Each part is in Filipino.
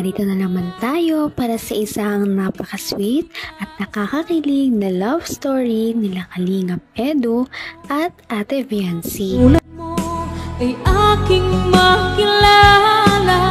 narito na naman tayo para sa isang napaka-sweet at nakakakilig na love story nila Kalingap Edu at Ate Viancy. Ulat mo ay aking makilala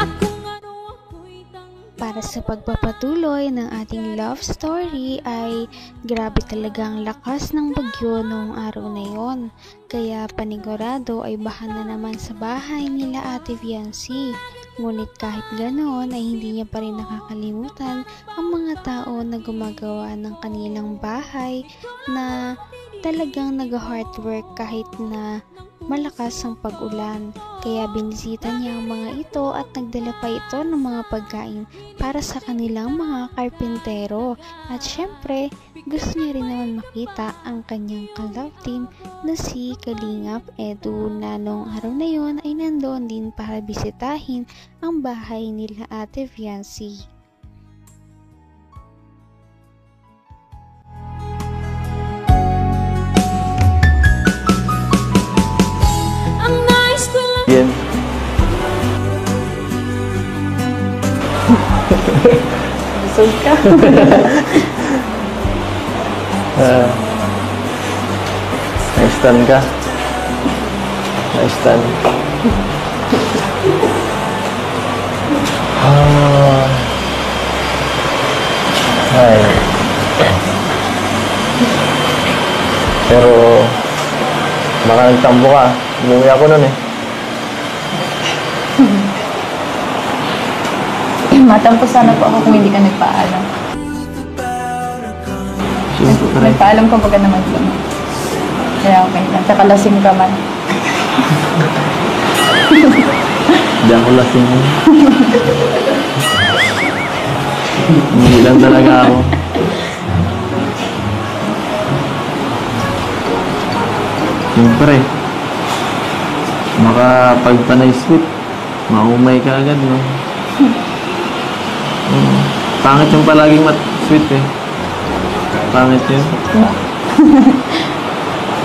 at kung ano ako'y Para sa pagpapatuloy ng ating love story ay grabe talagang lakas ng bagyo noong araw na yon. Kaya panigurado ay baha na naman sa bahay nila Ate Viancy. Ngunit kahit ganoon ay hindi niya pa rin nakakalimutan ang mga tao na gumagawa ng kanilang bahay na talagang nag-heartwork kahit na malakas ang pag-ulan. Kaya binisita niya ang mga ito at nagdala pa ito ng mga pagkain para sa kanilang mga karpintero. At syempre, gusto niya rin naman makita ang kanyang ka-love team na si Kalingap Edu na noong araw na yon ay nandoon din para bisitahin ang bahay nila Ate Viancy. Yan. Busog ka. Nice-tan ka. Nice-tan. Ay. Pero baka nagtambo ka. Umuwi ako nun eh. Matampo sana po ako kung hindi ka nagpaalam. Nagpaalam ko baga naman po. Kaya okay lang. Tsaka lasing ka man. Hindi ako lasing. Hindi lang talaga ako. Siyempre, makapagpanay sweet, maumay ka agad, no? Pangit yung palaging sweet eh. Pangit yun.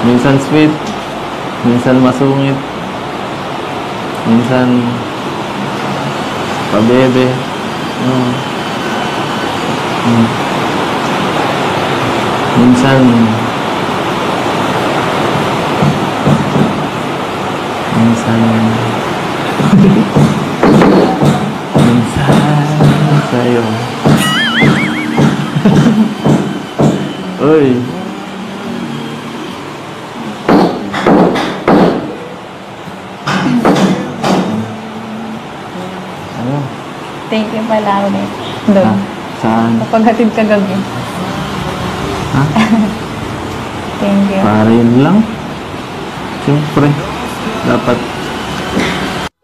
Minsan sweet, minsan masungit, minsan pabebe. Minsan sa'yo. Uy. Ano? Thank you pala ulit. Doon. Saan? Kapaghatid ka gabi. Ha? Thank you. Para yun lang. Siyempre. Dapat.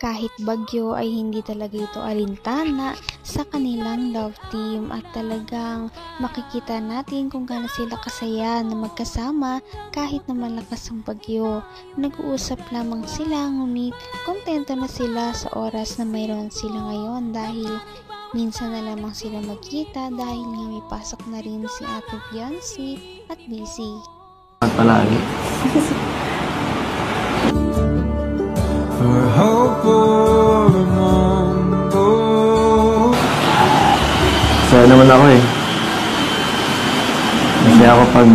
Kahit bagyo ay hindi talaga ito alintana sa kanilang love team at talagang makikita natin kung gaano sila kasaya na magkasama kahit na malakas ang bagyo. Nag-uusap lamang sila ngunit kontento na sila sa oras na mayroon sila ngayon dahil minsan na lamang sila magkita dahil nga may pasok na rin si Ate Viancy at busy. Palagi. Saya naman ako eh. Kasi ako pag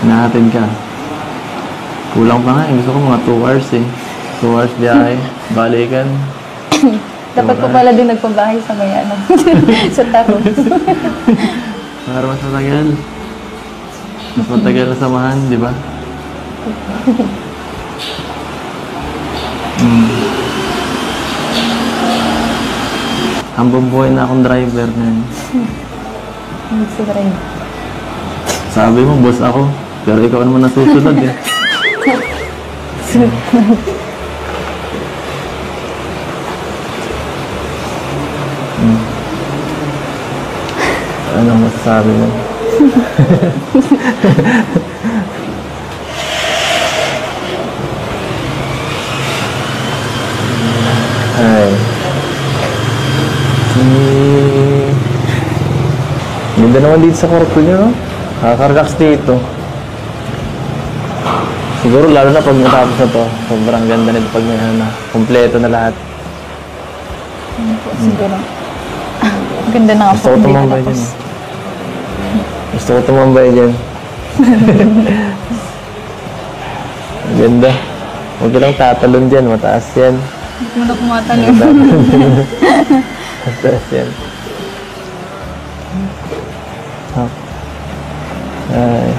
nahatid ka. Kulang pa nga eh. Gusto ko mga 2 hours eh. 2 hours biyahe. Balikan. Dapat po pala din nagpabahay sa may ano. Sa taro. Para mas matagal. Mas matagal na samahan, di ba? Hambang buhay na akong driver na yun. Hindi si driver. Sabi mo, boss ako. Pero ikaw naman nasusunod eh. Ano masasabi mo? Ay. Ganda naman dito sa kwarto niyo, no? Nakaka-relax dito. Siguro lalo na pag natapos na to, sobrang ganda nito pag may ano, kompleto na lahat. Yun po, siguro. Ganda na nga Gusto po. ko Hindi tumambay natapos. dyan. Gusto ko tumambay dyan. Ganda. Huwag ka lang tatalon dyan. Mataas yan. Hindi mo na kumatalon. Mataas yan. Hop. Ay.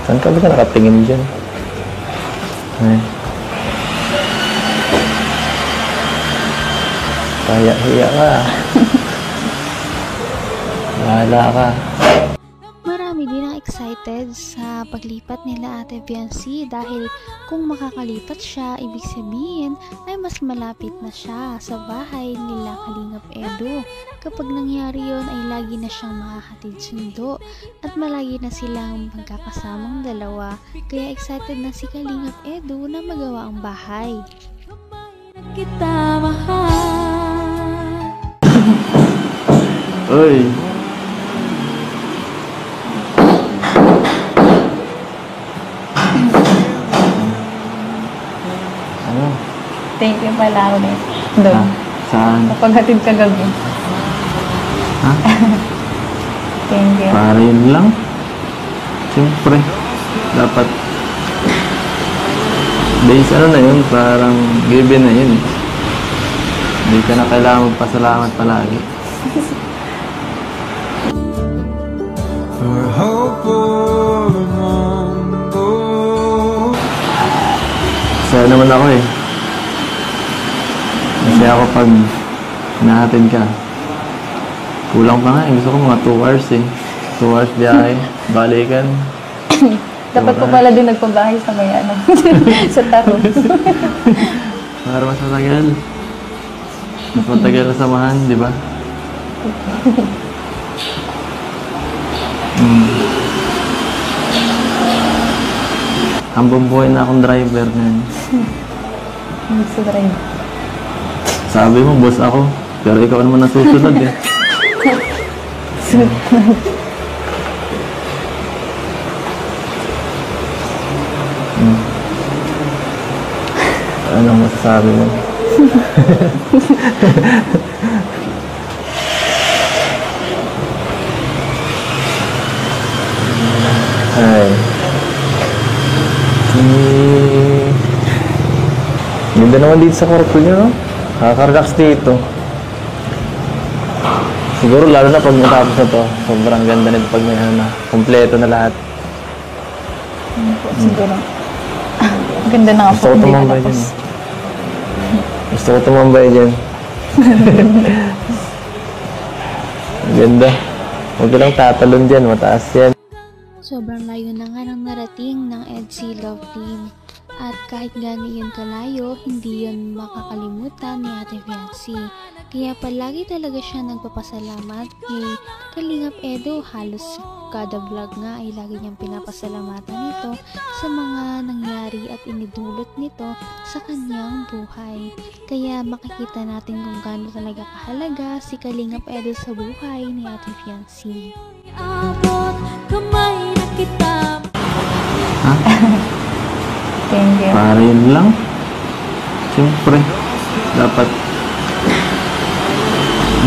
Saan ka ba nakatingin dyan? Ay. Kaya-hiya ka. Bahala ka. Marami din ang excited sa paglipat nila Ate Biancy dahil kung makakalipat siya, ibig sabihin ay mas malapit na siya sa bahay nila Kalingap Edu. Kapag nangyari yon ay lagi na siyang makakatid sundo at malagi na silang magkakasamang dalawa, kaya excited na si Kalingap Edu na magawa ang bahay. Kita mahal. Uy! Ano? Thank you pala ulit. Doon. Saan? Kapaghatid ka gabi. Ha? Thank you. Para yun lang? Siyempre. Dapat base ano na yun, parang given na yun. Hindi ka na kailangan magpasalamat palagi. Saya naman ako eh. Kasi ako pag nahatid ka, kulang pa nga eh. Gusto ko mga 2 hours eh. 2 hours biyahe, balikan. Dapat po pala din nagpabahay sa may ano. Sa taro. Para mas matagal. Mas matagal na samahan, di ba? Hambang buhay na akong driver ngayon. Hindi sa drive. Sabi mo, boss ako. Pero ikaw naman nasusunod eh. Anong masasabi mo? Ay. Ganda naman dito sa kwarto nyo, no? Nakaka-relax dito. Siguro lalo na pag matapos na to, sobrang ganda nito pag may ano, kompleto na lahat. Yun po, siguro. Ganda na nga Gusto po. ko Hindi tumambay natapos. dyan. Gusto ko tumambay dyan. Ganda. Huwag ka lang tatalon dyan, mataas yan. Sobrang layo na nga ng narating ng EDSI Love Team. At kahit gano'n yun kalayo, hindi yun makakalimutan ni Ate Biancy. Kaya palagi talaga siya nagpapasalamat kay Kalingap Edu. Halos kada vlog nga ay lagi niyang pinapasalamatan ito sa mga nangyari at inidulot nito sa kanyang buhay. Kaya makikita natin kung gaano talaga kahalaga si Kalingap Edu sa buhay ni Ate Biancy. Abot kamay na kita. Ha? Thank you. Para yun lang? Siyempre. Dapat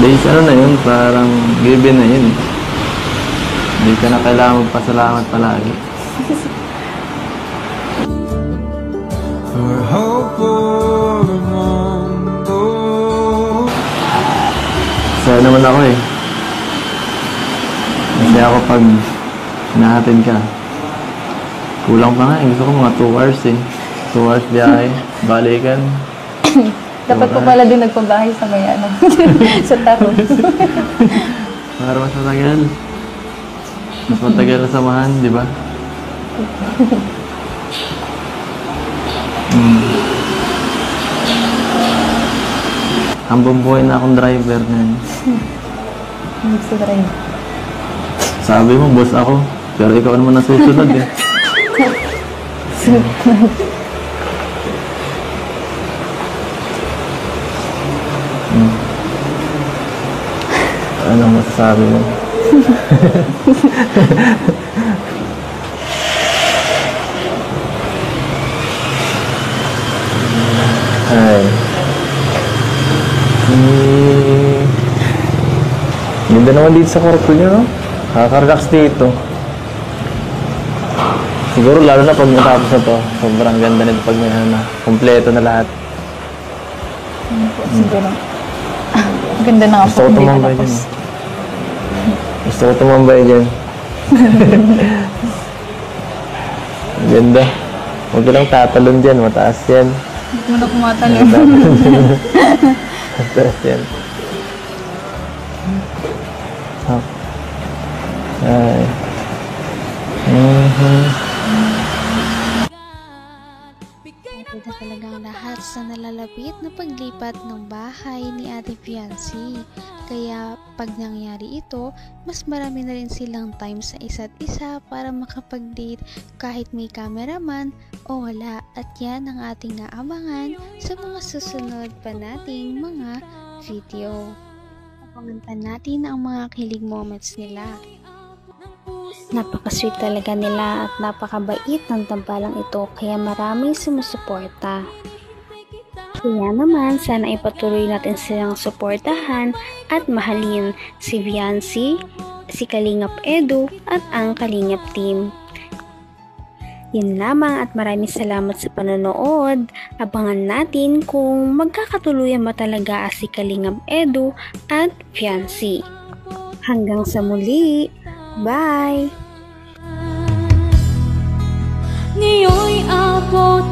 base ano na yun, parang given na yun. Hindi ka na kailangan magpasalamat palagi. Saya naman ako eh. Kasi ako pag nahatid ka, kulang pa nga eh. Gusto ko mga 2 hours eh. 2 hours biyahe, balikan. Dapat po pala din nagpabahay sa may ano. Sa taro. Para mas matagal. Mas matagal na samahan, di ba? Hambang buhay na akong driver ngayon. Hindi sa drive. Sabi mo, boss ako. Pero ikaw naman nasusunod eh. Anong masasabi mo? Ay. Ganda naman dito sa kwarto niyo, no? Nakaka-relax dito. Siguro lalo na pag natapos na to, sobrang ganda nito pag may kompleto na lahat. Siguro. Ganda na nga Gusto ko tumambay dyan. Gusto ko tumambay dyan. Ganda. Huwag ka lang tatalon dyan, mataas yan. Hindi mo na kumatalon. Mataas yan. Ay. Maganda talagang lahat sa nalalapit na paglipat ng bahay ni Ate Fiancé. Kaya pag nangyari ito, mas marami na rin silang time sa isa't isa para makapag-date kahit may cameraman o wala. At yan ang ating naabangan sa mga susunod pa nating mga video. Abangan natin ang mga kilig moments nila. Napaka-sweet talaga nila at napakabait ng tambalang ito kaya maraming sumusuporta. Kaya naman sana ipatuloy natin silang suportahan at mahalin si Fiancé, si Kalingap Edu at ang Kalingap team. Yun lamang at maraming salamat sa panonood. Abangan natin kung magkakatuluyan ba talaga si Kalingap Edu at Fiancé. Hanggang sa muli! Bye! Ngayon'y abot